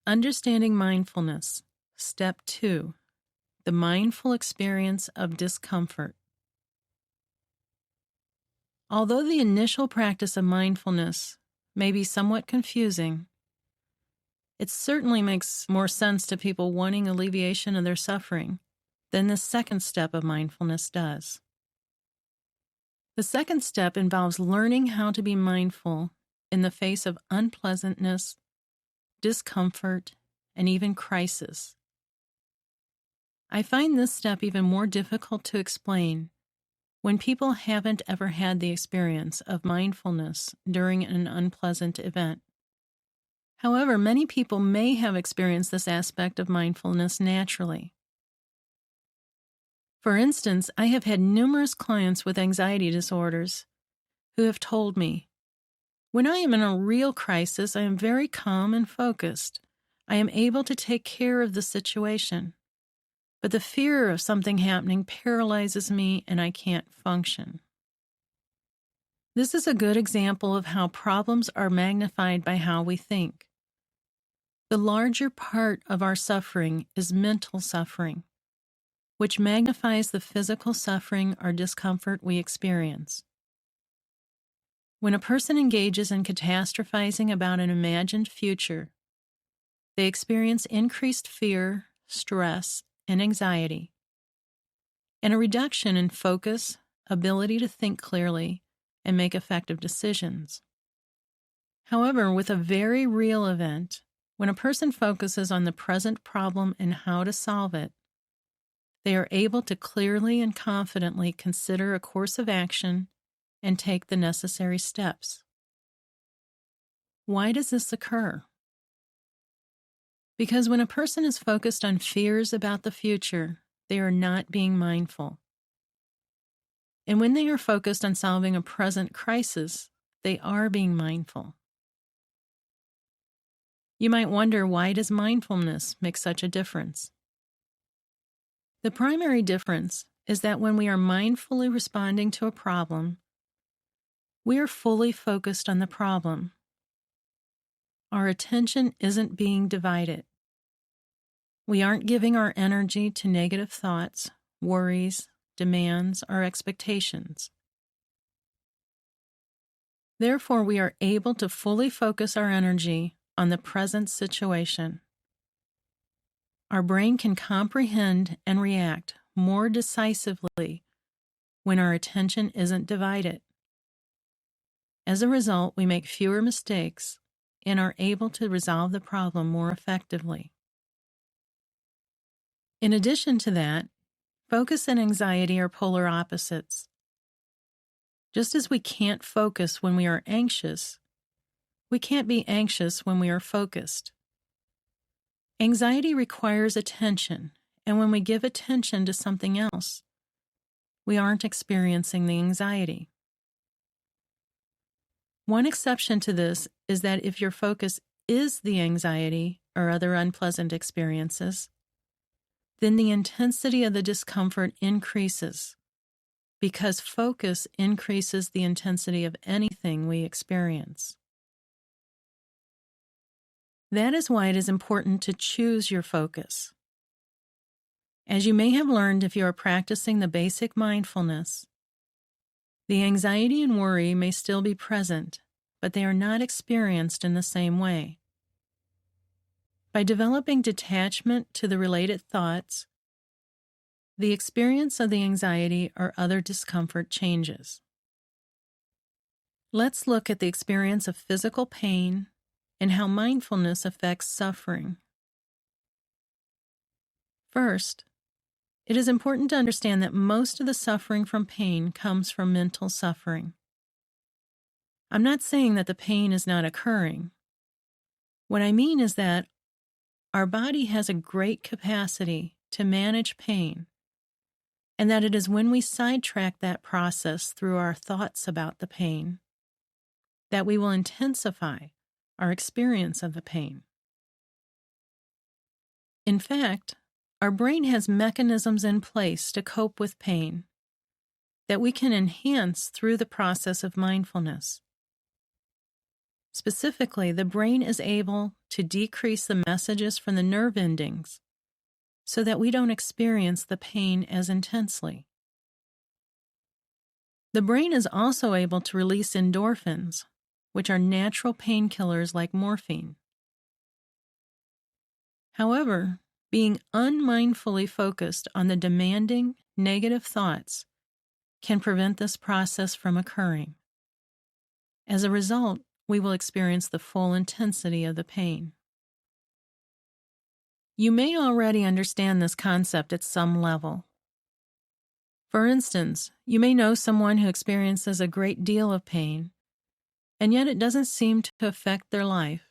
Understanding mindfulness. Step 2. The mindful experience of discomfort. Although the initial practice of mindfulness may be somewhat confusing, it certainly makes more sense to people wanting alleviation of their suffering than the second step of mindfulness does. The second step involves learning how to be mindful in the face of unpleasantness, discomfort, and even crisis. I find this step even more difficult to explain when people haven't ever had the experience of mindfulness during an unpleasant event. However, many people may have experienced this aspect of mindfulness naturally. For instance, I have had numerous clients with anxiety disorders who have told me, "When I am in a real crisis, I am very calm and focused. I am able to take care of the situation. But the fear of something happening paralyzes me and I can't function." This is a good example of how problems are magnified by how we think. The larger part of our suffering is mental suffering, which magnifies the physical suffering or discomfort we experience. When a person engages in catastrophizing about an imagined future, they experience increased fear, stress, and anxiety, and a reduction in focus, ability to think clearly, and make effective decisions. However, with a very real event, when a person focuses on the present problem and how to solve it, they are able to clearly and confidently consider a course of action and take the necessary steps. Why does this occur? Because when a person is focused on fears about the future, they are not being mindful. And when they are focused on solving a present crisis, they are being mindful. You might wonder, why does mindfulness make such a difference? The primary difference is that when we are mindfully responding to a problem, we are fully focused on the problem. Our attention isn't being divided. We aren't giving our energy to negative thoughts, worries, demands, or expectations. Therefore, we are able to fully focus our energy on the present situation. Our brain can comprehend and react more decisively when our attention isn't divided. As a result, we make fewer mistakes and are able to resolve the problem more effectively. In addition to that, focus and anxiety are polar opposites. Just as we can't focus when we are anxious, we can't be anxious when we are focused. Anxiety requires attention, and when we give attention to something else, we aren't experiencing the anxiety. One exception to this is that if your focus is the anxiety or other unpleasant experiences, then the intensity of the discomfort increases, because focus increases the intensity of anything we experience. That is why it is important to choose your focus. As you may have learned if you are practicing the basic mindfulness, the anxiety and worry may still be present, but they are not experienced in the same way. By developing detachment to the related thoughts, the experience of the anxiety or other discomfort changes. Let's look at the experience of physical pain and how mindfulness affects suffering. First, it is important to understand that most of the suffering from pain comes from mental suffering. I'm not saying that the pain is not occurring. What I mean is that our body has a great capacity to manage pain, and that it is when we sidetrack that process through our thoughts about the pain that we will intensify our experience of the pain. In fact, our brain has mechanisms in place to cope with pain that we can enhance through the process of mindfulness. Specifically, the brain is able to decrease the messages from the nerve endings so that we don't experience the pain as intensely. The brain is also able to release endorphins, which are natural painkillers like morphine. However, being unmindfully focused on the demanding, negative thoughts can prevent this process from occurring. As a result, we will experience the full intensity of the pain. You may already understand this concept at some level. For instance, you may know someone who experiences a great deal of pain, and yet it doesn't seem to affect their life,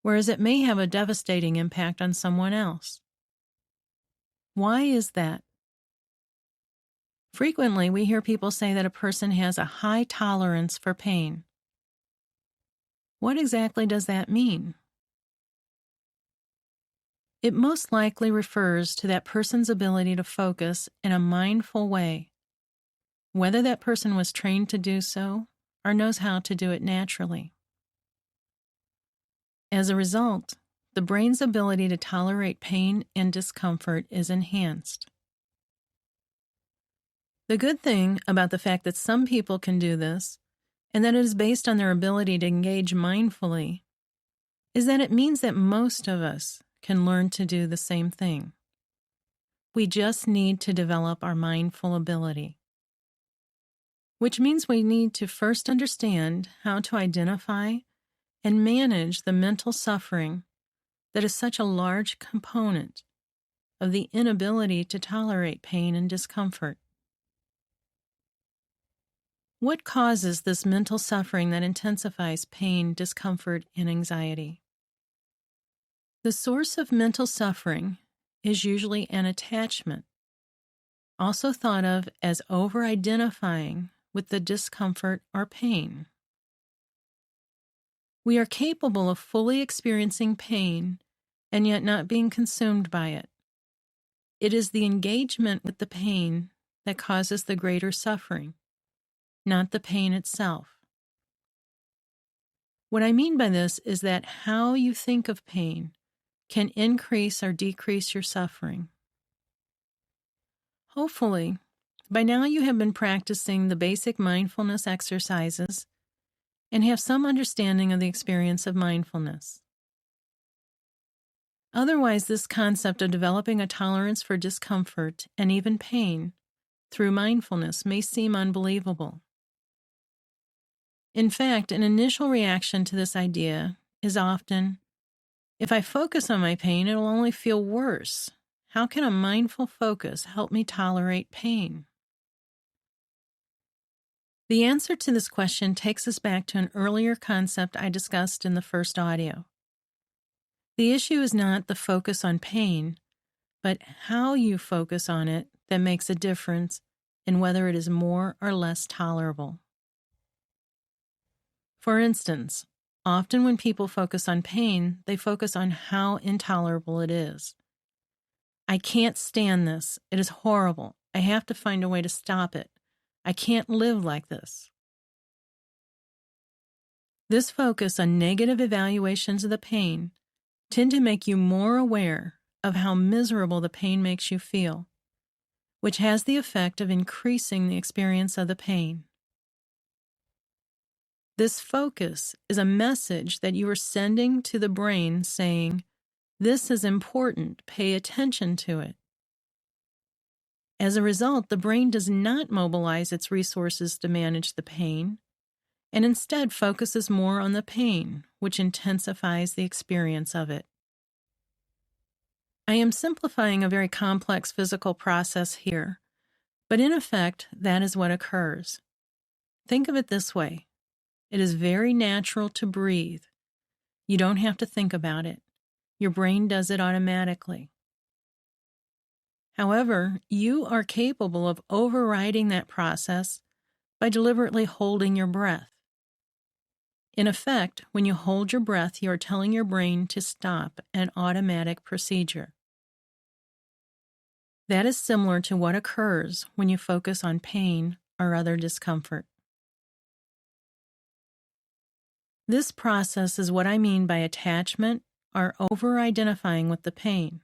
whereas it may have a devastating impact on someone else. Why is that? Frequently, we hear people say that a person has a high tolerance for pain. What exactly does that mean? It most likely refers to that person's ability to focus in a mindful way, whether that person was trained to do so or knows how to do it naturally. As a result, the brain's ability to tolerate pain and discomfort is enhanced. The good thing about the fact that some people can do this, and that it is based on their ability to engage mindfully, is that it means that most of us can learn to do the same thing. We just need to develop our mindful ability, which means we need to first understand how to identify and manage the mental suffering that is such a large component of the inability to tolerate pain and discomfort. What causes this mental suffering that intensifies pain, discomfort, and anxiety? The source of mental suffering is usually an attachment, also thought of as over-identifying with the discomfort or pain. We are capable of fully experiencing pain and yet not being consumed by it. It is the engagement with the pain that causes the greater suffering, not the pain itself. What I mean by this is that how you think of pain can increase or decrease your suffering. Hopefully, by now you have been practicing the basic mindfulness exercises and have some understanding of the experience of mindfulness. Otherwise, this concept of developing a tolerance for discomfort and even pain through mindfulness may seem unbelievable. In fact, an initial reaction to this idea is often, if I focus on my pain, it'll only feel worse. How can a mindful focus help me tolerate pain? The answer to this question takes us back to an earlier concept I discussed in the first audio. The issue is not the focus on pain, but how you focus on it that makes a difference in whether it is more or less tolerable. For instance, often when people focus on pain, they focus on how intolerable it is. I can't stand this. It is horrible. I have to find a way to stop it. I can't live like this. This focus on negative evaluations of the pain tend to make you more aware of how miserable the pain makes you feel, which has the effect of increasing the experience of the pain. This focus is a message that you are sending to the brain saying, "This is important, pay attention to it." As a result, the brain does not mobilize its resources to manage the pain, and instead focuses more on the pain, which intensifies the experience of it. I am simplifying a very complex physical process here, but in effect, that is what occurs. Think of it this way. It is very natural to breathe. You don't have to think about it. Your brain does it automatically. However, you are capable of overriding that process by deliberately holding your breath. In effect, when you hold your breath, you are telling your brain to stop an automatic procedure. That is similar to what occurs when you focus on pain or other discomfort. This process is what I mean by attachment or over-identifying with the pain.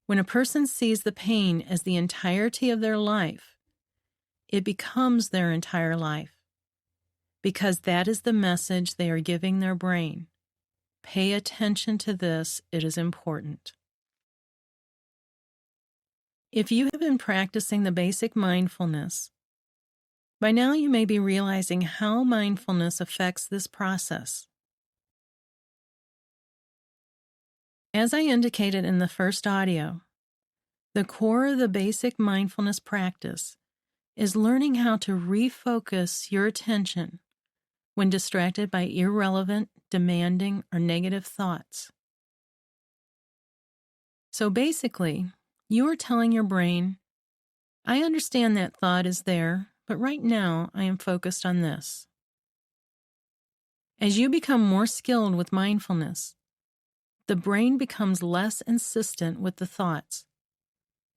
When a person sees the pain as the entirety of their life, it becomes their entire life, because that is the message they are giving their brain. Pay attention to this, it is important. If you have been practicing the basic mindfulness, by now you may be realizing how mindfulness affects this process. As I indicated in the first audio, the core of the basic mindfulness practice is learning how to refocus your attention when distracted by irrelevant, demanding, or negative thoughts. So basically, you are telling your brain, I understand that thought is there, but right now I am focused on this. As you become more skilled with mindfulness, the brain becomes less insistent with the thoughts,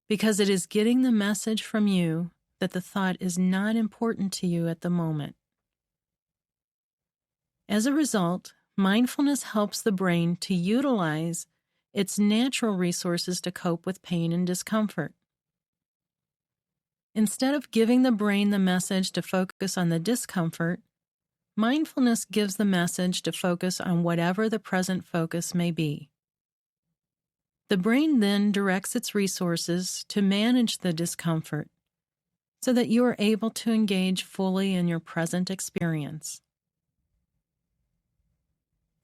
because it is getting the message from you that the thought is not important to you at the moment. As a result, mindfulness helps the brain to utilize its natural resources to cope with pain and discomfort. Instead of giving the brain the message to focus on the discomfort, mindfulness gives the message to focus on whatever the present focus may be. The brain then directs its resources to manage the discomfort so that you are able to engage fully in your present experience.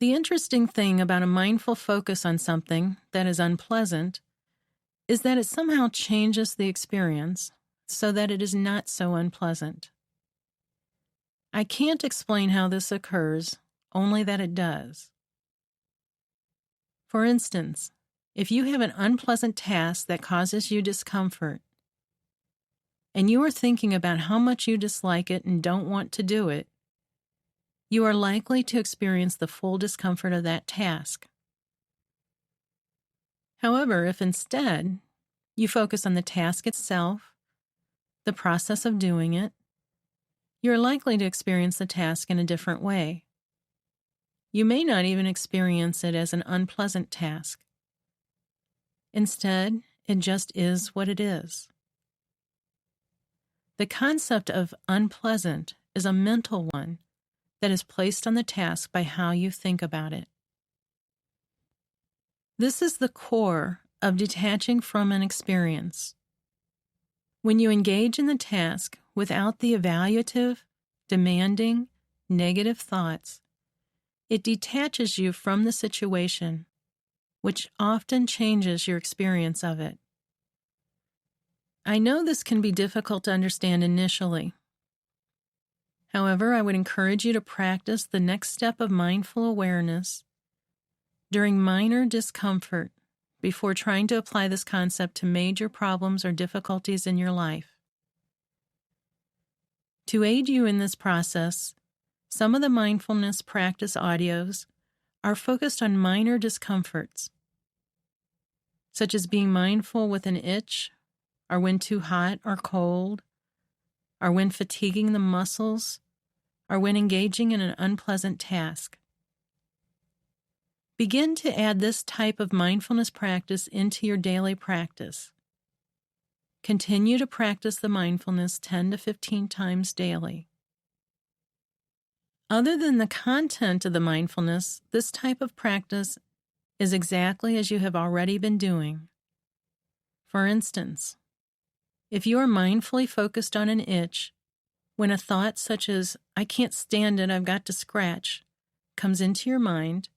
The interesting thing about a mindful focus on something that is unpleasant is that it somehow changes the experience so that it is not so unpleasant. I can't explain how this occurs, only that it does. For instance, if you have an unpleasant task that causes you discomfort, and you are thinking about how much you dislike it and don't want to do it, you are likely to experience the full discomfort of that task. However, if instead you focus on the task itself, the process of doing it, you are likely to experience the task in a different way. You may not even experience it as an unpleasant task. Instead, it just is what it is. The concept of unpleasant is a mental one that is placed on the task by how you think about it. This is the core of detaching from an experience. When you engage in the task without the evaluative, demanding, negative thoughts, it detaches you from the situation, which often changes your experience of it. I know this can be difficult to understand initially. However, I would encourage you to practice the next step of mindful awareness during minor discomfort before trying to apply this concept to major problems or difficulties in your life. To aid you in this process, some of the mindfulness practice audios are focused on minor discomforts, such as being mindful with an itch, or when too hot or cold, or when fatiguing the muscles, or when engaging in an unpleasant task. Begin to add this type of mindfulness practice into your daily practice. Continue to practice the mindfulness 10 to 15 times daily. Other than the content of the mindfulness, this type of practice is exactly as you have already been doing. For instance, if you are mindfully focused on an itch, when a thought such as, I can't stand it, I've got to scratch, comes into your mind,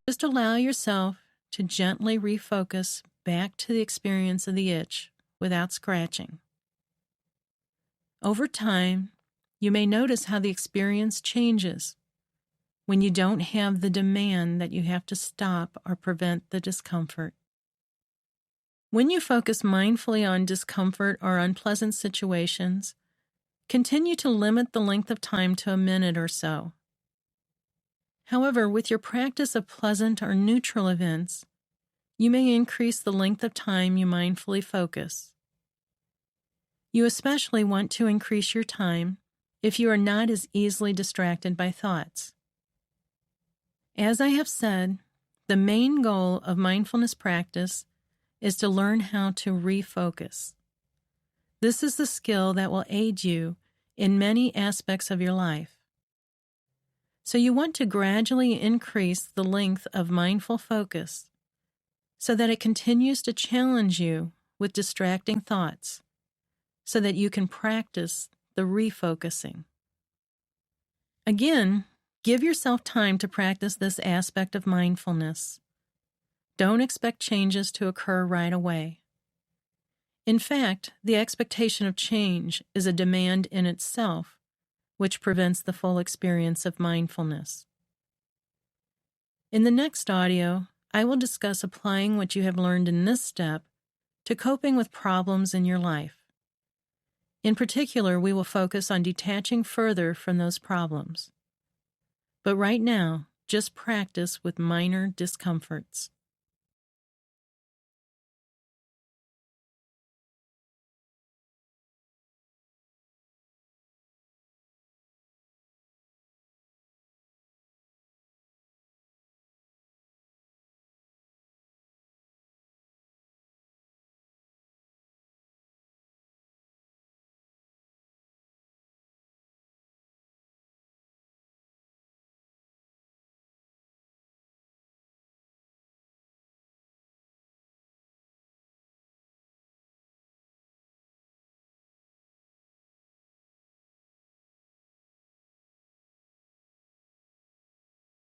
just allow yourself to gently refocus back to the experience of the itch without scratching. Over time, you may notice how the experience changes when you don't have the demand that you have to stop or prevent the discomfort. When you focus mindfully on discomfort or unpleasant situations, continue to limit the length of time to a minute or so. However, with your practice of pleasant or neutral events, you may increase the length of time you mindfully focus. You especially want to increase your time if you are not as easily distracted by thoughts. As I have said, the main goal of mindfulness practice is to learn how to refocus. This is the skill that will aid you in many aspects of your life. So you want to gradually increase the length of mindful focus so that it continues to challenge you with distracting thoughts, so that you can practice the refocusing. Again, give yourself time to practice this aspect of mindfulness. Don't expect changes to occur right away. In fact, the expectation of change is a demand in itself, which prevents the full experience of mindfulness. In the next audio, I will discuss applying what you have learned in this step to coping with problems in your life. In particular, we will focus on detaching further from those problems. But right now, just practice with minor discomforts.